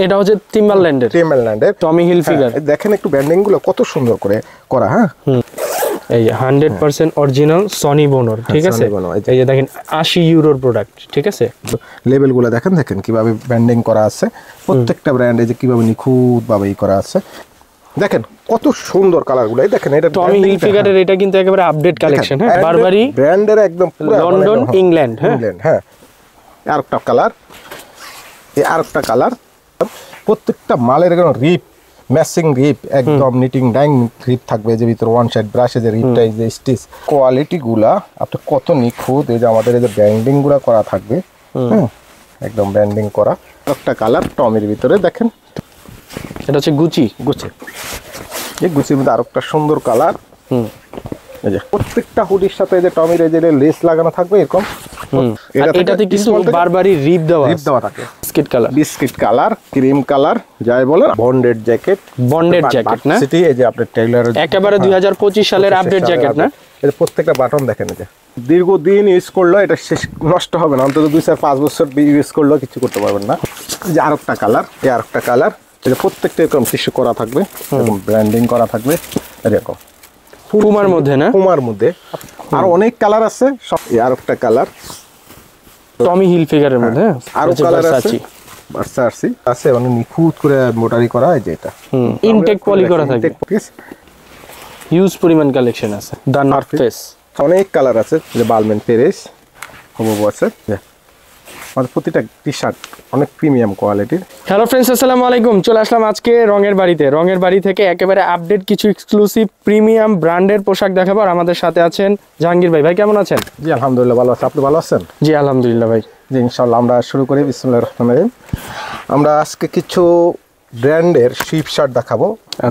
এটা হচ্ছে টিম্বারল্যান্ডের টমি হিলফিগার। দেখেন একটু ব্যান্ডিং গুলো কত সুন্দর করে করা। হ্যাঁ, এই 100% অরিজিনাল সনি বোনর, ঠিক আছে। এই যে দেখেন 80 ইউরোর প্রোডাক্ট, ঠিক আছে। লেভেল গুলো দেখেন কিভাবে ব্যান্ডিং করা আছে, প্রত্যেকটা ব্র্যান্ডে যে কিভাবে নিখুঁত ভাবে করা আছে। দেখেন কত সুন্দর কালার গুলো। দেখেন এটা টমি হিলফিগারের, এটা কিন্তু একেবারে আপডেট কালেকশন। হ্যাঁ, বারবারি ব্র্যান্ডের একদম লন্ডন ইংল্যান্ড। হ্যাঁ, আরেকটা কালার, আরেকটা কালার। প্রত্যেকটা মালের রিপ, ম্যাচিং রিপ, একদম নিটিং ডাইং রিপ থাকবে, যে ভিতরে ওয়ান সাইড ব্রাশে যে রিপটা, যে স্টিচ কোয়ালিটি গুলা আপনি কত নিখুঁত। এই যে আমাদের এই যে ব্যান্ডিং গুলা করা থাকবে, হ্যাঁ, একদম ব্যান্ডিং করা। একটা কালার টমির ভিতরে দেখেন, এটা হচ্ছে গুচি। এই গুচির মধ্যে আরেকটা সুন্দর কালার। এই যে প্রত্যেকটা হুডির সাথে এই যে টমির এই যে লেস লাগানো থাকবে এরকম। এটাতে কিন্তু বারবারি রিপ দেওয়া থাকে। বিস্কিট কালার, ক্রিম কালার, যাই বলেন। বন্ডেড জ্যাকেট না, এই যে আপনার টেইলরের একেবারে 2025 সালের আপডেট জ্যাকেট না। এই প্রত্যেকটা বাটন দেখেন, এই যে দীর্ঘদিন ইউজ করলো এটা শেষ নষ্ট হবে না, অন্তত 2-4-5 বছর ইউজ করলেও কিছু করতে পারবেন না। যে আরেকটা কালার, আরেকটা কালার। এটা প্রত্যেকটা এরকম টিস্যু করা থাকবে, এরকম ব্র্যান্ডিং করা থাকবে এরকম। পুমার মধ্যে না, পুমার মধ্যে আরো অনেক কালার আছে। সব আরেকটা কালার টমি হিলফিগারের মধ্যে। আরো কালার আছে, ভার্সাসি আছে, মানে নিখুঁত করে মোটারি করা। এই যে এটা ইনটেক পলি করা থাকে, হিউজ পরিমাণ কালেকশন আছে। দা নর্থ ফেস অনেক কালার আছে, যে বালমেন পেরেস হবু আছে। আমাদের প্রতিটা টি শার্ট অনেক প্রিমিয়াম কোয়ালিটির। হ্যালো ফ্রেন্ডস, আসসালামু আলাইকুম। চলে আসলাম আজকে রঙের বাড়ি থেকে একেবারে আপডেট কিছু এক্সক্লুসিভ প্রিমিয়াম ব্র্যান্ডের পোশাক দেখাবো। আর আমাদের সাথে আছেন জাহাঙ্গীর ভাই। ভাই কেমন আছেন? জি আলহামদুলিল্লাহ ভালো আছি, আপনি ভালো আছেন? জি আলহামদুলিল্লাহ ভাই। জি ইনশাআল্লাহ আমরা শুরু করি। বিসমিল্লাহির রহমানির রহিম। আমরা আজকে কিছু ব্র্যান্ডের শিপ শার্ট দেখাবো,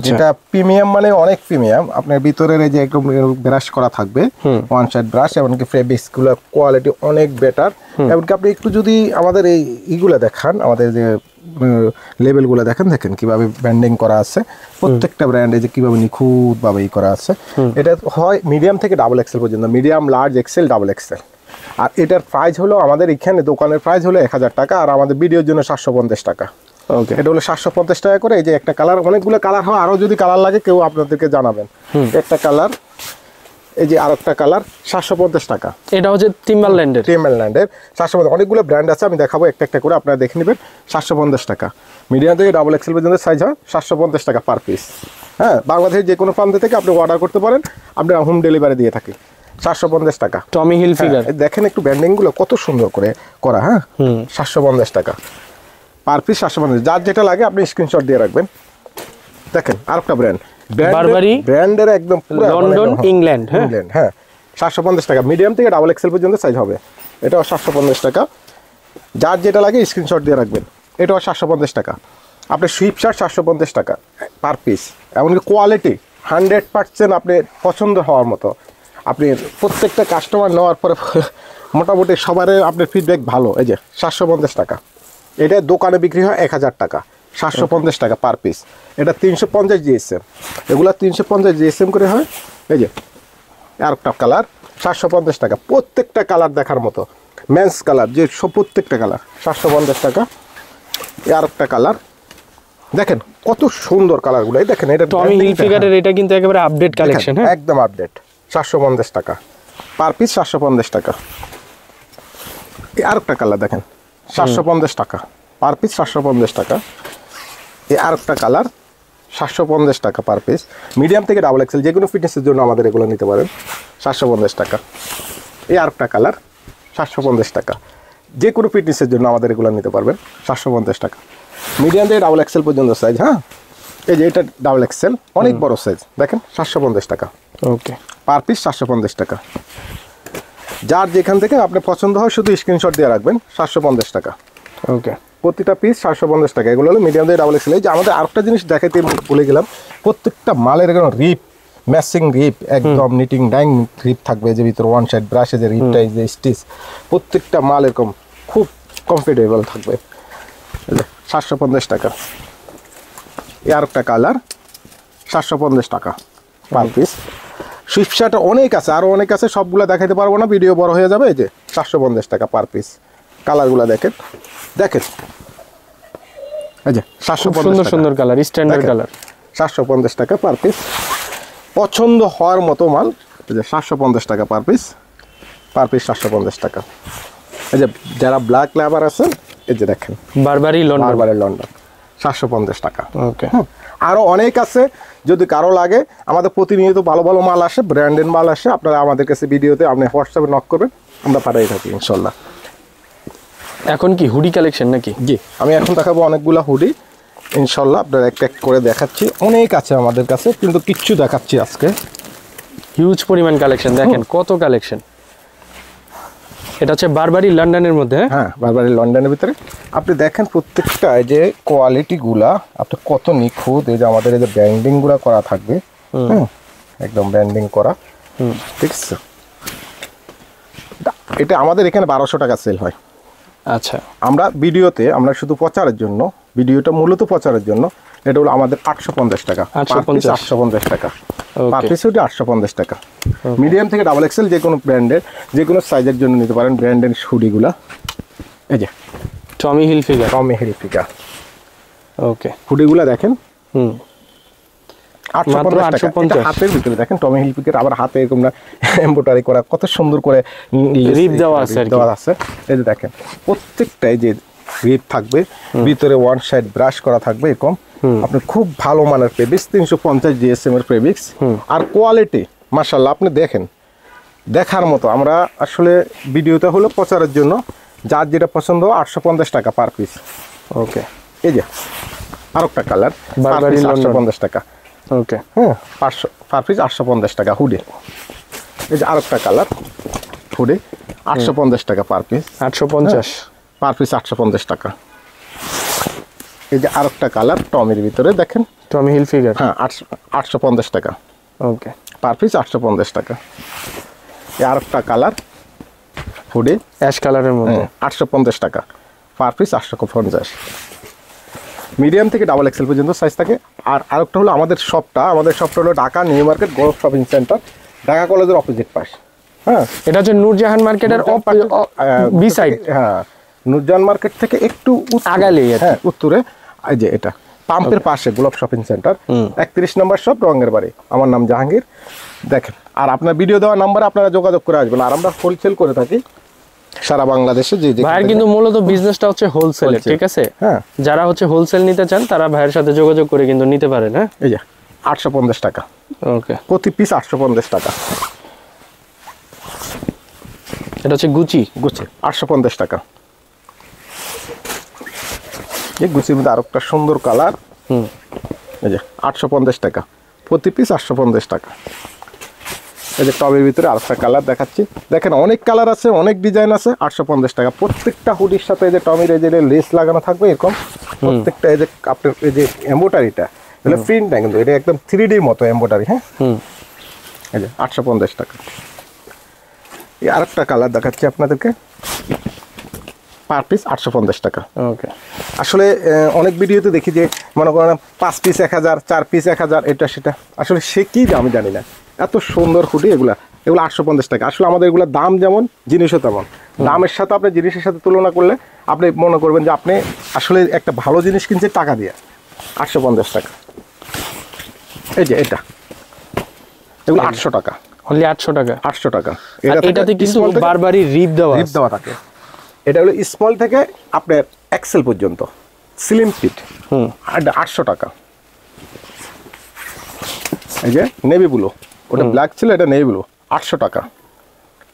যেটা প্রিমিয়াম, মানে অনেক প্রিমিয়াম। আপনার ভিতরের এই যে একদম ব্রাশ করা থাকবে, ওয়ান সাইড ব্রাশ, এমনকি ফেব্রিক্স গুলো কোয়ালিটি অনেক বেটার। এমনকি আপনি একটু যদি আমাদের এইগুলো দেখান, আমাদের যে লেভেলগুলো দেখেন কিভাবে ব্যান্ডিং করা আছে, প্রত্যেকটা ব্র্যান্ডে যে কিভাবে নিখুঁত ভাবে করা আছে। এটা হয় মিডিয়াম থেকে ডাবল এক্সেল পর্যন্ত, medium, large, XL, double XL. আর এটার প্রাইস হলো, আমাদের এখানে দোকানের প্রাইস হলো 1000 টাকা, আর আমাদের ভিডিওর জন্য 750 টাকা। ওকে, এটা হলো 750 টাকা করে। এই যে একটা কালার, অনেকগুলো কালার হয়, আরো যদি কালার লাগে কেউ আপনাদেরকে জানাবেন। একটা কালার, এই যে আরেকটা কালার, 750 টাকা। এটা হচ্ছে টিম্বারল্যান্ডের 750। অনেকগুলো ব্র্যান্ড আছে, আমি দেখাবো একটা একটা করে, আপনারা দেখে নেবেন। 750 টাকা মিডিয়াম থেকে ডাবল এক্সেল পর্যন্ত সাইজ হয়, 750 টাকা পার পিস। হ্যাঁ, বাংলাদেশের যে কোনো প্রান্ত থেকে আপনি অর্ডার করতে পারেন, আপনি হোম ডেলিভারি দিয়ে থাকি। 750 টাকা টমি হিলফিগার। দেখেন একটু ব্যান্ডিং গুলো কত সুন্দর করে করা। হ্যাঁ, 750 টাকা পার পিস। 750, যার যেটা লাগে আপনি স্ক্রিনশট দিয়ে রাখবেন। দেখেন আরেকটা ব্র্যান্ড, বারবারি ব্র্যান্ডের একদম লন্ডন ইংল্যান্ড। হ্যাঁ, 750 টাকা মিডিয়াম থেকে ডাবল এক্সেল পর্যন্ত সাইজ হবে। এটাও 750 টাকা, যার যেটা লাগে স্ক্রিনশট দিয়ে রাখবেন। এটাও 750 টাকা। আপনি সুইপ শার্ট 750 টাকা পার পিস, এমনকি কোয়ালিটি 100% আপনি পছন্দ হওয়ার মতো। আপনি প্রত্যেকটা কাস্টমার নেওয়ার পরে মোটামুটি সবারই আপনার ফিডব্যাক ভালো। এই যে 750 টাকা। এটা দোকানে বিক্রি হয় 1000 টাকা, 750 টাকা পার পিস। এটা 350 জিএসএম, এগুলো 350 জিএসএম করে হয়। এই যে আরেকটা কালার, 750 টাকা। প্রত্যেকটা কালার দেখার মতো, মেন্স কালার যে সব প্রত্যেকটা কালার 750 টাকা। আরেকটা কালার দেখেন কত সুন্দর কালারগুলো। এই দেখেন এটা টমি হিলফিগারের, এটা কিন্তু একেবারে আপডেট কালেকশন। হ্যাঁ, একদম আপডেট। 750 টাকা পার পিস, 750 টাকা। এই আরেকটা কালার দেখেন, 750 টাকা পার পিস, 750 টাকা। এই আরেকটা কালার, 750 টাকা পার পিস। মিডিয়াম থেকে ডাবল এক্সেল যে কোনো ফিটনেসের জন্য আমাদের এগুলো নিতে পারেন, 750 টাকা। এই আরেকটা কালার, 750 টাকা। যে কোনো ফিটনেসের জন্য আমাদের এগুলো নিতে পারবেন, 750 টাকা। মিডিয়াম থেকে ডাবল এক্সেল পর্যন্ত সাইজ। হ্যাঁ, এই যে এটা ডাবল এক্সেল, অনেক বড় সাইজ। দেখেন 750 টাকা। ওকে, পার পিস 750 টাকা। যার যেখান থেকে আপনি পছন্দ হয় শুধু স্ক্রিনশট দিয়ে রাখবেন, 750 টাকা। ওকে, প্রতিটা পিস 750 টাকা। এগুলো হলো মিডিয়াম দিয়ে ডাবল এক্সেল। এই যে আমাদের আরেকটা জিনিস দেখাইতে ভুলে গেলাম, প্রত্যেকটা মালের রিপ, ম্যাচিং রিপ, একদম নিটিং ডাইং রিপ থাকবে, যে ভিতরে ওয়ান সাইড ব্রাশে যে রিপটা, যে স্টিচ, প্রত্যেকটা মাল এরকম খুব কমফোর্টেবল থাকবে। 750 টাকা। এই আরেকটা কালার, 750 টাকা পার পিস। সুইফট শার্ট অনেক আছে, আরও অনেক আছে, সবগুলো দেখাতে পারবো না, ভিডিও বড় হয়ে যাবে। এই যে 750 টাকা পার পিস। কালারগুলো দেখেন, এই যে খুব সুন্দর সুন্দর কালার, স্ট্যান্ডার্ড কালার। 750 টাকা পার পিস। পছন্দ হওয়ার মতো মাল। এই যে 750 টাকা পার পিস 750 টাকা। এই যে যারা ব্ল্যাক লেবার আছেন, এই যে দেখেন বারবারি লন্ডন 750 টাকা। ওকে, আরো অনেক আছে, যদি কারো লাগে। আমাদের প্রতিনিয়ত ভালো ভালো মাল আসে, ব্র্যান্ডেড মাল আসে। আপনারা আমাদের কাছে ভিডিওতে আপনি হোয়াটসঅ্যাপে নক করবেন, আমরা পাঠিয়ে থাকি ইনশাল্লাহ। এখন কি হুডি কালেকশন নাকি? জি, আমি এখন দেখাবো অনেকগুলা হুডি ইনশাল্লাহ। আপনার এক এক করে দেখাচ্ছি, অনেক আছে আমাদের কাছে, কিন্তু কিচ্ছু দেখাচ্ছি আজকে। হিউজ পরিমাণ কালেকশন, দেখেন কত কালেকশন। এটা হচ্ছে বারবারি লন্ডনের মধ্যে। হ্যাঁ, বারবারি লন্ডনের ভিতরে। আপনি দেখেন প্রত্যেকটা এই যে কোয়ালিটিগুলা আপনি কত নিখুঁত। এই যে আমাদের এই যে ব্র্যান্ডিংগুলা করা থাকবে, একদম ব্র্যান্ডিং করা, ঠিক আছে। এটা আমাদের এখানে 1200 টাকা সেল হয়। আচ্ছা, আমরা ভিডিওতে আমরা শুধু প্রচারের জন্য, ভিডিওটা মূলত প্রচারের জন্য, এটা হলো আমাদের 850 টাকা, 850 টাকা পার পিস, 850 টাকা। মিডিয়াম থেকে ডাবল এক্সেল যে কোনো ব্র্যান্ডের, যে কোনো সাইজের জন্য নিতে পারেন ব্র্যান্ডের হুডিগুলা। এই যে টমি হিলফিগার। ওকে, হুডিগুলা দেখেন, 850 টাকা। হাতের ভিতরে দেখেন টমি হিলফিগার, আবার হাতে এরকম না এমব্রয়ডারি করা, কত সুন্দর করে রিপ দেওয়া আছে। এই যে দেখেন প্রত্যেকটা এই যে রিপ থাকবে, ভিতরে ওয়ান সাইড ব্রাশ করা থাকবে এরকম। আপনি খুব ভালো মানের ফেব্রিক্স, 350 জিএসএম এর ফেব্রিক্স, আর কোয়ালিটি মাশাআল্লাহ আপনি দেখেন, দেখার মতো। আমরা আসলে ভিডিওটা হলো প্রচারের জন্য, যার যেটা পছন্দ 850 টাকা পার পিস। ওকে, এই যে আরেকটা কালার, 850 টাকা। ওকে, হ্যাঁ, 500 পার পিস 850 টাকা হুডি। এই যে আরেকটা কালার হুডি, 850 টাকা পার পিস। 850 পার পিস 850 টাকা। এই যে আরেকটা কালার টমির ভিতরে দেখেন, টমি হিলফিগার, হ্যাঁ 850 টাকা। ওকে, পার পিস 850 টাকা। এই আরেকটা কালার হুডি, অ্যাশ কালারের মধ্যে, 850 টাকা পার পিস 850। মিডিয়াম থেকে ডাবল এক্সেল পর্যন্ত সাইজ থাকে। আর আরেকটা হলো আমাদের শপটা হলো Dhaka New market gold shopping centre, Dhaka কলেজের অপোজিট পাশ। হ্যাঁ, এটা হচ্ছে নূরজাহান মার্কেটের বি সাইড। হ্যাঁ, নূরজাহান মার্কেট থেকে একটু আগালে, হ্যাঁ উত্তরে। এই যে এটা পাম্পের পাশে গোলাপ শপিং সেন্টার, 31 নম্বর শপ, রঙের বাড়ি। আমার নাম জাহাঙ্গীর। দেখেন, আর আপনার ভিডিও দেওয়া নাম্বারে আপনারা যোগাযোগ করে আসবেন। আর আমরা হোলসেল করে থাকি সারা বাংলাদেশে। যে ভাইয়ের কিন্তু মূলত বিজনেসটা হচ্ছে হোলসেলের, ঠিক আছে। হ্যাঁ, যারা হচ্ছে হোলসেল নিতে চান তারা ভাইয়ের সাথে যোগাযোগ করে কিন্তু নিতে পারেন। হ্যাঁ, এই যে 850 টাকা। ওকে, প্রতি পিস 850 টাকা। এটা হচ্ছে গুচি 850 টাকা। এই গুচির মধ্যে আরেকটা সুন্দর কালার, এই যে 850 টাকা প্রতি পিস, 850 টাকা। এই যে টবের ভিতরে আরেকটা কালার দেখাচ্ছি, দেখেন অনেক কালার আছে, অনেক ডিজাইন আছে। 850 টাকা প্রত্যেকটা হুডির সাথে। এই যে টমির এই যে লেস লাগানো থাকবে এরকম প্রত্যেকটা। এই যে আপনার এই যে এমব্রয়ডারিটা, এটা প্রিন্ট না কিন্তু, এটা একদম 3D মতো এমব্রয়ডারি। হ্যাঁ, এই যে 850 টাকা। এই আরেকটা কালার দেখাচ্ছি আপনাদেরকে, পার পিস 850 টাকা। ওকে, আসলে অনেক ভিডিওতে দেখি যে মনে করেন 5 পিস 1000, 4 পিস 1000, এটা সেটা। আসলে সে কি আমি জানি না, এত সুন্দর হুডি এগুলো 850 টাকা। আসলে আমাদের এগুলো দাম যেমন, জিনিসও তেমন। দামের সাথে আপনি জিনিসের সাথে তুলনা করলে আপনি মনে করবেন যে আপনি আসলে একটা ভালো জিনিস কিনছেন টাকা দিয়ে। 850 টাকা। এই যে এটা, এগুলো 800 টাকা, অনলি 800 টাকা। 800 টাকা। এটাতে কিন্তু বারবারই রিপ দেওয়া থাকে। এটা হলো স্মল থেকে আপনার এক্সেল পর্যন্ত স্লিম ফিট, 800 টাকা। এই যে নেভি ব্লু, ওটা ব্ল্যাক ছিল, এটা নেভি ব্লু, 800 টাকা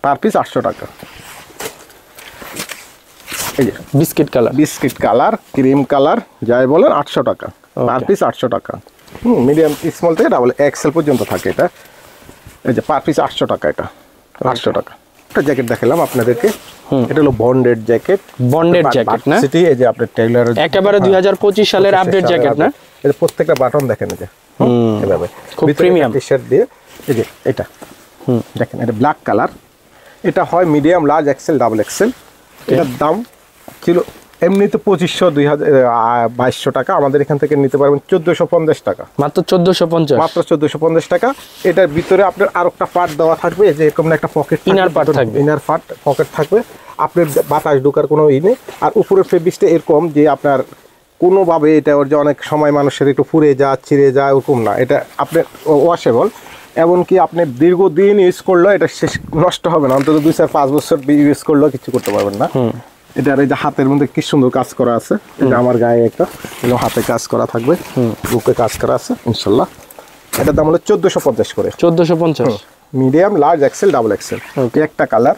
পার পিস, 800 টাকা। এই যে বিস্কিট কালার, ক্রিম কালার, যাই বলেন, 800 টাকা পার পিস, 800 টাকা। মিডিয়াম স্মল থেকে ডাবল এক্সেল পর্যন্ত থাকে এটা। এই যে পার পিস 800 টাকা, এটা 800 টাকা। একটা জ্যাকেট দেখালাম আপনাদেরকে, এটা হলো বন্ডেড জ্যাকেট না, সিটি। এই যে আপনার টেইলর একেবারে 2025 সালের আপডেট জ্যাকেট না। এই যে প্রত্যেকটা বাটন দেখেন, এই যে এভাবে খুব প্রিমিয়াম টি-শার্ট দিয়ে। এই যে এটা দেখেন, এটা ব্ল্যাক কালার। এটা হয় medium, large, XL, double XL. এটার দাম ছিল এমনিতে 2500, 2200 টাকা। আমাদের এখান থেকে নিতে পারবেন 1450 টাকা, মাত্র 1450 টাকা। এটার ভিতরে আপনার আরেকটা পার্ট দেওয়া থাকবে, যে এরকম একটা পকেট, ইনার পার্ট থাকবে, ইনার পকেট থাকবে। আপনার বাতাস ঢোকার কোনো ই নেই। আর উপরের ফেব্রিক্সটা এরকম যে আপনার কোনোভাবে এটা ওর যে অনেক সময় মানুষের একটু ফুরে যায় ছিঁড়ে যায় ওরকম না, এটা আপনার ওয়াশেবল। এমনকি আপনি দীর্ঘদিন ইউজ করলেও এটা শেষ নষ্ট হবে না, অন্তত 2-4-5 বছর ইউজ করলেও কিছু করতে পারবেন না। এটার এই যে হাতের মধ্যে কি সুন্দর কাজ করা আছে, এটা আমার গায়ে একটা হাতে কাজ করা থাকবে, বুকে কাজ করা আছে ইনশাল্লাহ। এটার দাম হলো 1450 করে। 1450। Medium, large, XL, double XL. একটা কালার,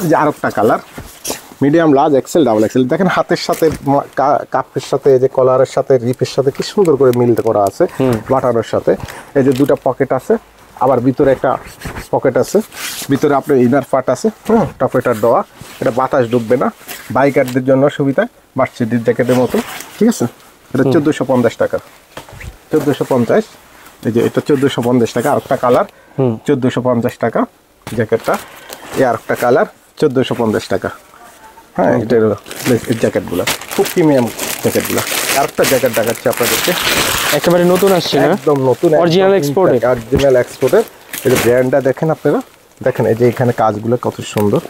যে আরেকটা colour, medium, large, XL, double XL. দেখেন হাতের সাথে কাপের সাথে এই যে কলারের সাথে রিপের সাথে কি সুন্দর করে মিল করা আছে, বাটানোর সাথে। এই যে দুটো পকেট আছে, আবার ভিতরে একটা পকেট আছে, ভিতরে আপনার ইনার পার্ট আছে, টপেটার দেওয়া, এটা বাতাস ঢুকবে না, বাইকারদের জন্য সুবিধা, মার্সিডিজ জ্যাকেটের মতো, ঠিক আছে। এটা 1450 টাকা, 1450। এই যে এটা 1450 টাকা। আরেকটা কালার 1450 টাকা জ্যাকেটটা। এই আরেকটা কালার 1450 টাকা। হ্যাঁ, এটা জ্যাকেটগুলো খুব প্রিমিয়াম জ্যাকেটগুলো। আরেকটা জ্যাকেট দেখাচ্ছি আপনাদেরকে, একেবারে নতুন আসছে না, একদম নতুন, অরিজিনাল এক্সপোর্টেড। অরিজিনাল এক্সপোর্টের। এই যে ব্র্যান্ডটা দেখেন আপনারা, দেখেন এই যে এখানে কাজগুলো কত সুন্দর।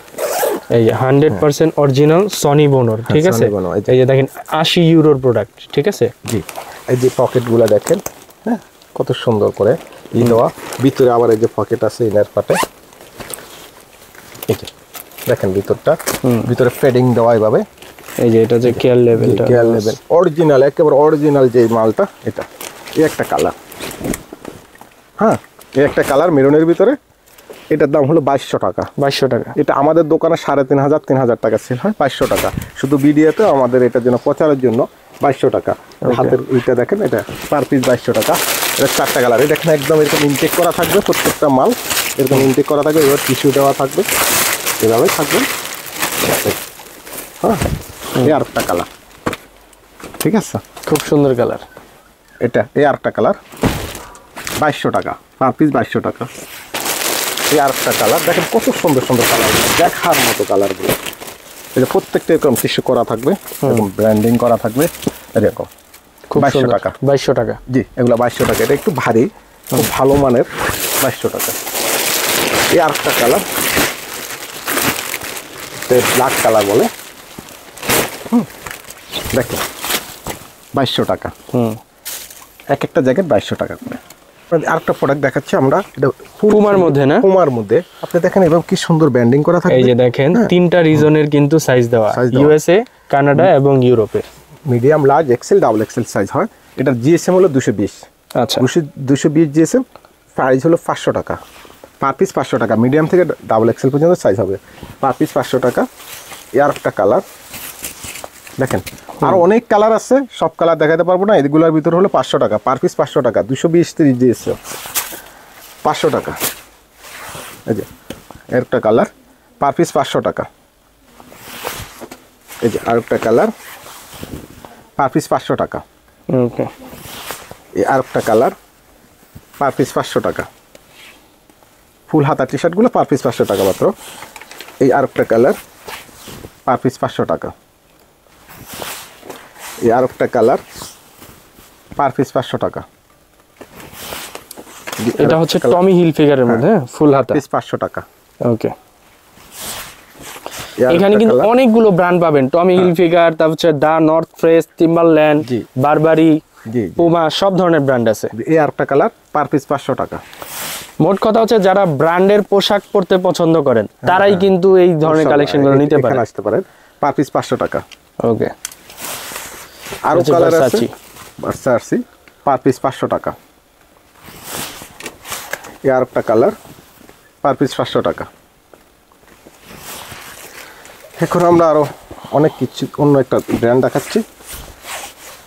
এই যে 100% অরিজিনাল সনি বোনোর, ঠিক আছে। এই যে দেখেন 80 ইউরোর প্রোডাক্ট, ঠিক আছে। জি, এই যে পকেটগুলো দেখেন, হ্যাঁ কত সুন্দর করে ই দেওয়া। ভিতরে আবার এই যে পকেট আছে ইনার পার্টে, এই যে দেখেন ভিতরটা, ভিতরে ফেডিং দেওয়া এইভাবে। এই যে এটা যে কেয়ার লেভেলটা, কেয়ার লেভেল অরিজিনাল, একেবারে অরিজিনাল যে মালটা এটা। এই একটা কালার, হ্যাঁ এই একটা কালার মেরুনের ভিতরে। এটার দাম হলো 2200 টাকা। 2200 টাকা। এটা আমাদের দোকানে 3500-3000 টাকা সেল হয়, 500 টাকা শুধু ভিডিওতে আমাদের এটার জন্য প্রচারের জন্য 2200 টাকা। হাতের ওইটা দেখেন, এটা পার পিস 2200 টাকা। এটা 4টা কালার, এই দেখেন একদম এরকম ইনটেক করা থাকবে, প্রত্যেকটা মাল এরকম ইনটেক করা থাকবে। এবার টিস্যু দেওয়া থাকবে, এভাবে থাকবে। হ্যাঁ, এই আরেকটা কালার, ঠিক আছে, খুব সুন্দর কালার। এটা এই আরেকটা কালার 2200 টাকা, পার পিস 2200 টাকা। এই আরেকটা কালার দেখেন, কত সুন্দর সুন্দর কালারগুলো, দেখার মতো কালারগুলো। এটা প্রত্যেকটা এরকম টিস্যু করা থাকবে, এরকম ব্র্যান্ডিং করা থাকবে, এরকম। খুব 2200 টাকা। 2200 টাকা, জি, এগুলো 2200 টাকা। এটা একটু ভারী, খুব ভালো মানের, 2200 টাকা। এই আরেকটা কালার, ব্ল্যাক কালার বলে, দেখেন 2200 টাকা। এক একটা জ্যাকেট 2200 টাকা করে। আরেকটা প্রোডাক্ট দেখাচ্ছি আমরা, এটা পুমার মধ্যে না, পুমার মধ্যে। আপনি দেখেন এবার কি সুন্দর ব্র্যান্ডিং করা থাকে। এই যে দেখেন 3টা রিজনের কিন্তু সাইজ দেওয়া, ইউএসএ, কানাডা এবং ইউরোপে। Medium, large, XL, double XL size হয়। এটার জিএসএম হলো 220। আচ্ছা, 220 জিএসএম। প্রাইস হলো 500 টাকা, পার পিস 500 টাকা। মিডিয়াম থেকে ডাবল এক্সেল পর্যন্ত সাইজ হবে, পার পিস 500 টাকা। এর একটা কালার দেখেন, আর অনেক কালার আছে, সব কালার দেখাতে পারবো না। এগুলোর ভিতরে হলো 500 টাকা, পার পিস 500 টাকা। 220-30 জিএসএম, 500 টাকা। এই যে এর একটা কালার, পার পিস 500 টাকা। এই যে আরেকটা কালার, পার পিস 500 টাকা। ওকে, এই আরেকটা কালার, পার পিস 500 টাকা। ফুল হাতা টি শার্টগুলো পার পিস 500 টাকা মাত্র। এই আরেকটা কালার, পার পিস 500 টাকা। এই আরেকটা কালার, পার পিস 500 টাকা। এটা হচ্ছে টমি হিলফিগারের মধ্যে, ফুল হাতা, পিস 500 টাকা। ওকে। এখানে কিন্তু অনেকগুলো ব্র্যান্ড পাবেন, টমি হিলফিগার, তারপর হচ্ছে দা নর্থ ফেস, টিম্বারল্যান্ড, বারবারি, পুমা, সব ধরনের ব্র্যান্ড আছে। এই আরেকটা কালার, পার পিস 500 টাকা। মোট কথা হচ্ছে যারা ব্র্যান্ডের পোশাক পরতে পছন্দ করেন তারাই কিন্তু এই ধরনের কালেকশনগুলো নিতে পারেন, আসতে পারেন। পার পিস 500 টাকা। ওকে। আরো কালার আছে, ভার্সাচি, পার পিস 500 টাকা। এই আরেকটা কালার, পার পিস 500 টাকা। এখন আমরা আরো অনেক কিছু অন্য একটা ব্র্যান্ড দেখাচ্ছি।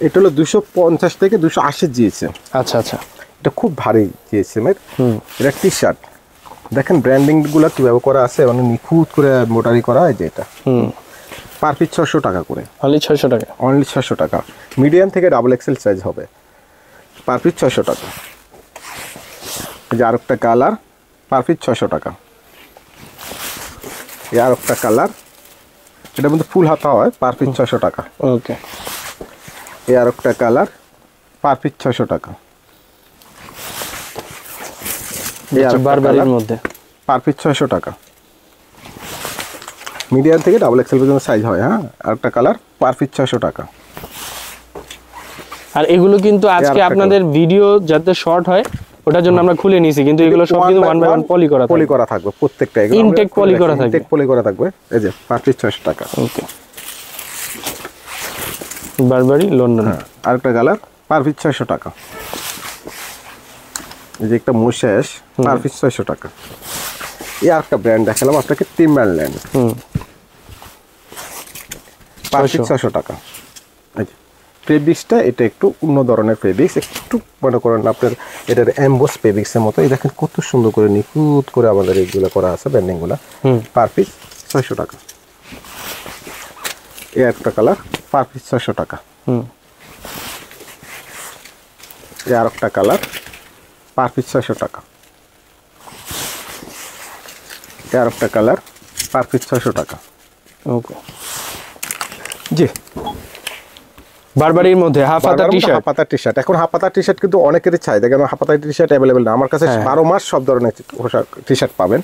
এটা হলো 250 থেকে 280 জিএসএম। আচ্ছা আচ্ছা, এটা খুব ভারী জিএসএম এর। এটা টি শার্ট দেখেন, ব্র্যান্ডিং গুলো কিভাবে করা আছে, মানে নিখুঁত করে মোটারি করা। এই যে এটা পার পিস 600 টাকা করে, অনলি 600 টাকা, অনলি 600 টাকা। মিডিয়াম থেকে ডাবল এক্সেল সাইজ হবে, পার পিস 600 টাকা। এই যে আরেকটা কালার, পার পিস 600 টাকা। এই আরেকটা কালার, এটার মধ্যে ফুল হাতা হয়, পার পিস 600 টাকা। ওকে। এই আরেকটা কালার, পার পিস 600 টাকা। এই আরেকটা বারবারির মধ্যে, পার পিস 600 টাকা। মিডিয়াম থেকে ডাবল এক্সেল পর্যন্ত সাইজ হয়। হ্যাঁ, আরেকটা কালার পার পিস 600 টাকা। আর এগুলো কিন্তু আজকে আপনাদের ভিডিও যাতে শর্ট হয় ওটার জন্য আমরা খুলে নিয়েছি, কিন্তু এগুলো সব কিন্তু 1 বাই 1 পলি করা থাকবে প্রত্যেকটা। এগুলো ইনটেক পলি করা থাকবে, ইনটেক পলি করা থাকবে। এই যে পার পিস 600 টাকা। ওকে, বারবারি লন্ডন। আরেকটা কালার পার পিস 600 টাকা। এই যে একটা মুশেশ পার পিস 600 টাকা। এই আরেকটা ব্র্যান্ড দেখালাম আপনাকে, টিম্বারল্যান্ড, পার পিস 600 টাকা। এই যে ফেব্রিক্সটা এটা একটু অন্য ধরনের ফেব্রিক্স, একটু মনে করেন আপনার এটার এমবোস ফেব্রিক্সের মতো। এই দেখেন কত সুন্দর করে নিখুঁত করে আমাদের এইগুলো করা আছে ব্যান্ডিংগুলো। পার পিস 600 টাকা। এই একটা কালার পার পিস 600 টাকা। এই আরেকটা কালার পার পিস 600 টাকা। এই আরেকটা কালার পার পিস 600 টাকা। ওকে, জি, বারবারির মধ্যে হাফ হাতা টি-শার্ট। হাফ হাতা টি-শার্ট, এখন হাফ হাতা টি-শার্ট কিন্তু অনেকেরই চাহিদা, কারণ হাফ হাতা টি-শার্ট অ্যাভেলেবেল না আমার কাছে। 12 মাস সব ধরনের টি-শার্ট পাবেন।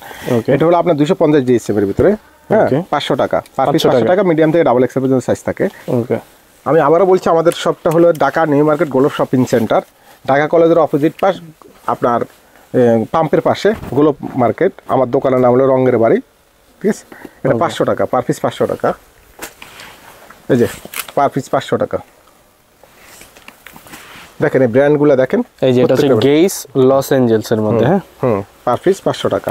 এটা হলো আপনার 250 জিএসএম এর ভিতরে। হ্যাঁ, 500 টাকা পার পিস, 500 টাকা। মিডিয়াম থেকে ডাবল এক্সেল পর্যন্ত সাইজ থাকে। ওকে, আমি আবারও বলছি, আমাদের শপটা হলো ঢাকা নিউ মার্কেট গোলপ শপিং সেন্টার, ঢাকা কলেজের অপোজিট পাশ, আপনার পাম্পের পাশে গোলপ মার্কেট। আমার দোকানের নাম হলো রঙের বাড়ি। ঠিক আছে, এটা 500 টাকা পার পিস, 500 টাকা। এই যে পার পিস 500 টাকা। দেখেন এই ব্র্যান্ডগুলো দেখেন, এই যে এটা হচ্ছে গেইস লস অ্যাঞ্জেলস এর মধ্যে। হ্যাঁ, পার পিস 500 টাকা।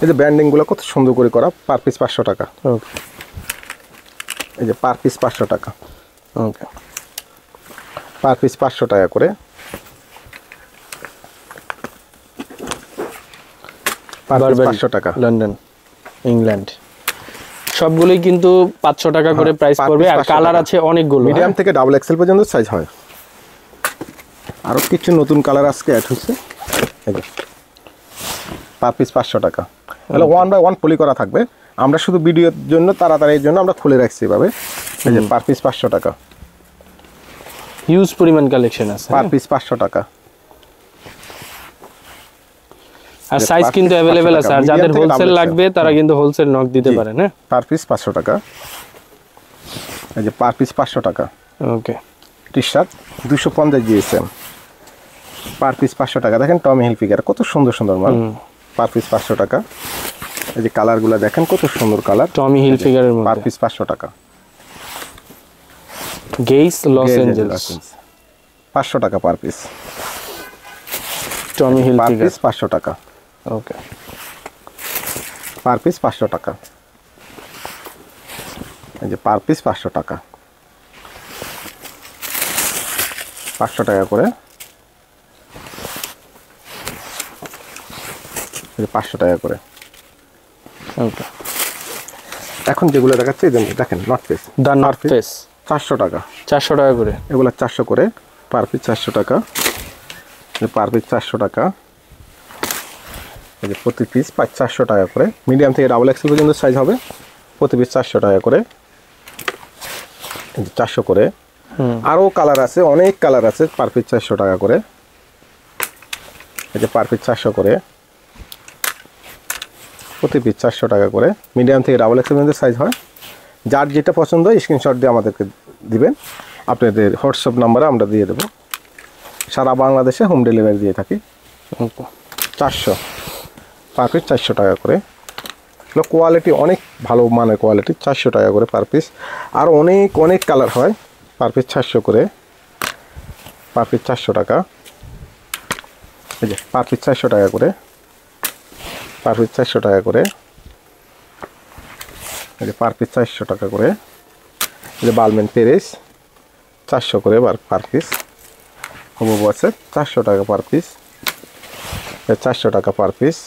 এই যে ব্র্যান্ডিংগুলো কত সুন্দর করে করা, পার পিস 500 টাকা। ওকে, এই যে পার পিস 500 টাকা। ওকে, পার পিস 500 টাকা করে। পার পিস 500 টাকা। লন্ডন, ইংল্যান্ড সবগুলোই কিন্তু 500 টাকা করে প্রাইস পড়বে। আর কালার আছে অনেকগুলো, মিডিয়াম থেকে ডাবল এক্সেল পর্যন্ত সাইজ হয়। আরো কিছু নতুন কালার আজকে অ্যাড হচ্ছে। এই যে পার পিস 500 টাকা। তাহলে 1 বাই 1 পলি করা থাকবে। আমরা শুধু ভিডিওর জন্য তাড়াতাড়ির জন্য আমরা খুলে রাখছি এভাবে। এই যে পার পিস 500 টাকা। হিউজ পরিমাণ কালেকশন আছে। পার পিস 500 টাকা। আর সাইজ কিন্তু अवेलेबल আছে। আর যাদের হোলসেল লাগবে তারা কিন্তু হোলসেল নক দিতে পারেন। হ্যাঁ, পার পিস 500 টাকা। এই যে পার পিস 500 টাকা। ওকে, টি-শার্ট 250 জিএসএম, পার পিস 500 টাকা। দেখেন টমি হিলফিগার কত সুন্দর সুন্দর মাল, পার পিস 500 টাকা। এই যে কালারগুলো দেখেন কত সুন্দর কালার, টমি হিলফিগারের মধ্যে। পার পিস 500 টাকা। গেইস লস অ্যাঞ্জেলস 500 টাকা পার পিস। টমি পার হিলফিগার পিস 500 টাকা। ওকে, পার পিস 500 টাকা। এই যে পার পিস 500 টাকা। 500 টাকা করে। এই যে 500 টাকা করে। ওকে, এখন যেগুলো দেখাচ্ছে এই যে দেখেন North Face, the North Face 400 টাকা। 400 টাকা করে। এগুলো 400 করে, পার পিস 400 টাকা। পার পিস 400 টাকা। এই যে প্রতি পিস 400 টাকা করে। মিডিয়াম থেকে ডাবল এক্সেল পর্যন্ত সাইজ হবে। প্রতি পিস 400 টাকা করে। এই যে 400 করে। আরও কালার আছে, অনেক কালার আছে, পার পিস 400 টাকা করে। এই যে পার পিস 400 করে। প্রতি পিস 400 টাকা করে। মিডিয়াম থেকে ডাবল এক্সেল পর্যন্ত সাইজ হয়। যার যেটা পছন্দ হয় স্ক্রিনশট দিয়ে আমাদেরকে দিবেন। আপনাদের হোয়াটসঅ্যাপ নাম্বারে আমরা দিয়ে দেবো। সারা বাংলাদেশে হোম ডেলিভারি দিয়ে থাকি। 400 পার পিস 400 টাকা করে। এগুলো কোয়ালিটি অনেক ভালো মানের কোয়ালিটি, 400 টাকা করে পার পিস। আর অনেক অনেক কালার হয়, পার পিস 400 করে। পার পিস 400 টাকা। এই যে পার পিস 400 টাকা করে। পার পিস 400 টাকা করে। এই যে পার পিস 400 টাকা করে। এই যে বালমেন পেরিস 400 করে পার পিস। হুবহু আছে 400 টাকা পার পিস। 400 টাকা পার পিস।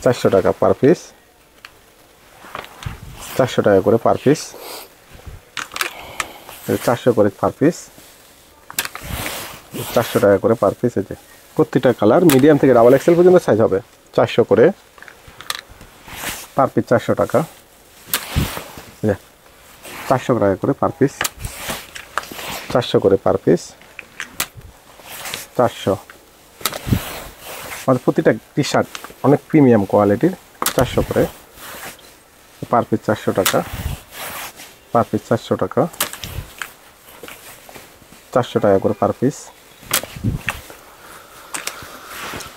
400 টাকা পার পিস। 400 টাকা করে পার পিস। 400 করে পার পিস। 400 টাকা করে পার পিস। এই যে প্রতিটা কালার মিডিয়াম থেকে ডাবল এক্সেল পর্যন্ত সাইজ হবে। 400 করে পার পিস। 400 টাকা। 400 টাকা করে পার পিস। 400 করে পার পিস। 400। আমাদের প্রতিটা টি শার্ট অনেক প্রিমিয়াম কোয়ালিটির। 400 করে। পার পিস 400 টাকা, পার পিস 400 টাকা, 400 টাকা করে পার পিস,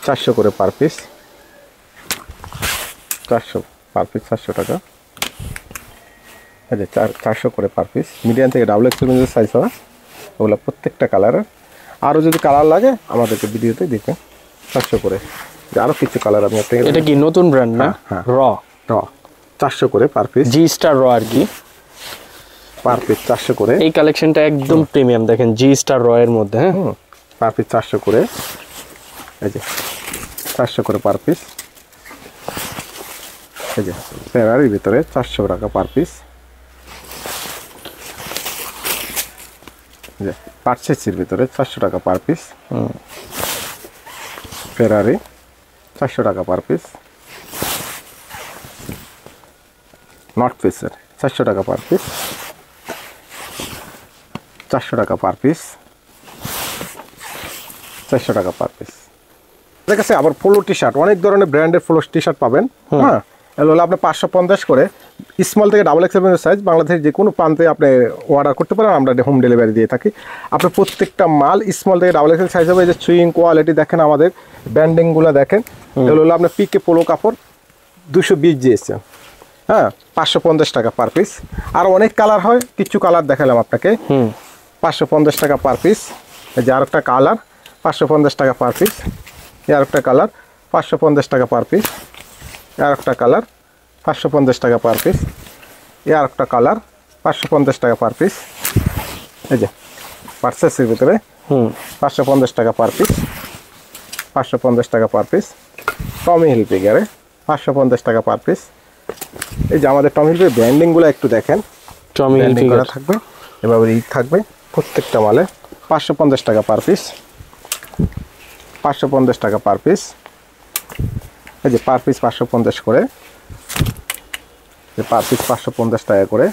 400 করে পার পিস, 400 পার পিস 400 টাকা। আচ্ছা 400 করে পার পিস। মিডিয়াম থেকে ডাবল এক্সেল পর্যন্ত সাইজ হবে, ওগুলো প্রত্যেকটা কালারের। আরও যদি কালার লাগে আমাদেরকে ভিডিওতে দেখবেন। 400 করে আরও কিছু কালার আমি আপনাকে। এটা কি নতুন ব্র্যান্ড না? র 400 করে পার পিস, জি স্টার র আর কি পার পিস 400 করে। এই কালেকশনটা একদম প্রিমিয়াম, দেখেন জি স্টার র এর মধ্যে। হ্যাঁ, পার পিস 400 করে। এই যে 400 করে পার পিস। এই যে ফেরারির ভিতরে 400 টাকা পার পিস। যে পার্সেসির ভিতরে 400 টাকা পার পিস। ফেরারি 400 টাকা পার পিস। নর্থ ফেসের 400 টাকা পার পিস, 400 টাকা পার পিস, 400 টাকা পার পিস। আমাদের কাছে আবার পোলো টি শার্ট, অনেক ধরনের ব্র্যান্ডের পোলো টি শার্ট পাবেন। হ্যাঁ, এগুলো হলো আপনি 550 করে, স্মল থেকে ডাবল এক্সেল পর্যন্ত সাইজ। বাংলাদেশের যে কোনো প্রান্তে আপনি অর্ডার করতে পারেন, আমরা হোম ডেলিভারি দিয়ে থাকি। আপনার প্রত্যেকটা মাল স্মল থেকে ডাবল এক্সেল সাইজ হবে। এই যে সুইং কোয়ালিটি দেখেন, আমাদের ব্যান্ডিংগুলো দেখেন। এগুলো হলো আপনার পিকে পোলো কাপড় 220 জিএসএম। হ্যাঁ, 550 টাকা পার পিস। আর অনেক কালার হয়, কিছু কালার দেখালাম আপনাকে। 550 টাকা পার পিস। এই যে আরেকটা কালার 550 টাকা পার পিস। এই আরেকটা কালার 550 টাকা পার পিস। এই আরেকটা কালার 550 টাকা পার পিস। এই আরেকটা কালার 550 টাকা পার পিস। এই যে পার্সেসের ভিতরে 550 টাকা পার পিস, 550 টাকা পার পিস। টমি হিলফিগারে 550 টাকা পার পিস। এই যে আমাদের টমি হিলফিগার ব্র্যান্ডিংগুলো একটু দেখেন, টমি হিলফিগার থাকবে এভাবে ঈদ থাকবে প্রত্যেকটা মালে। 550 টাকা পার পিস, 550 টাকা পার পিস। এই যে পার পিস 550 করে, যে পার পিস 550 টাকা করে।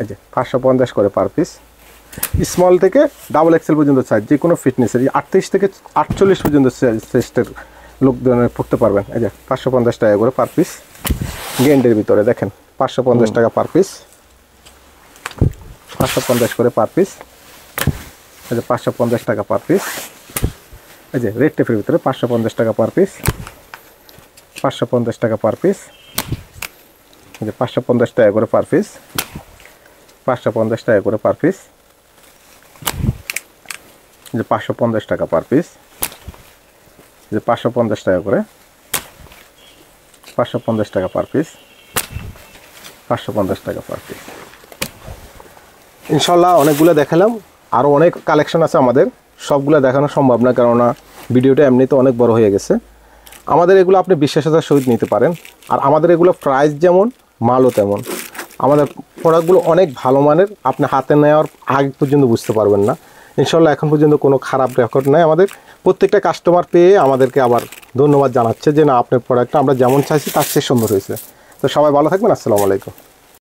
এই যে 550 করে পার পিস। স্মল থেকে ডাবল এক্সেল পর্যন্ত সাইজ, যে কোনো ফিটনেসের 38 থেকে 48 পর্যন্ত সাইজের লোকজনের পড়তে পারবেন। এই যে 550 টাকা করে পার পিস। গেন্ডের ভিতরে দেখেন 550 টাকা পার পিস, 550 করে পার পিস। এই যে 550 টাকা পার পিস। এই যে রেড টেপের ভিতরে 550 টাকা পার পিস, 550 টাকা পার পিস। এই যে 550 টাকা করে পার পিস, 550 টাকা করে পার পিস। এই যে 550 টাকা পার পিস। এই যে 550 টাকা করে, 550 টাকা পার পিস, 550 টাকা পার পিস। ইনশাল্লাহ অনেকগুলো দেখালাম, আরও অনেক কালেকশন আছে আমাদের, সবগুলো দেখানো সম্ভব না, কেননা ভিডিওটা এমনিতে অনেক বড় হয়ে গেছে। আমাদের এগুলো আপনি বিশ্বাসতার সহিত নিতে পারেন। আর আমাদের এগুলো প্রাইস যেমন, মালও তেমন। আমাদের প্রোডাক্টগুলো অনেক ভালো মানের, আপনি হাতে নেওয়ার আগে পর্যন্ত বুঝতে পারবেন না। ইনশাল্লাহ এখন পর্যন্ত কোনো খারাপ রেকর্ড নাই। আমাদের প্রত্যেকটা কাস্টমার পেয়ে আমাদেরকে আবার ধন্যবাদ জানাচ্ছে যে না, আপনার প্রোডাক্টটা আমরা যেমন চাইছি তার চেয়ে সুন্দর হয়েছে। তো সবাই ভালো থাকবেন, আসসালামু আলাইকুম।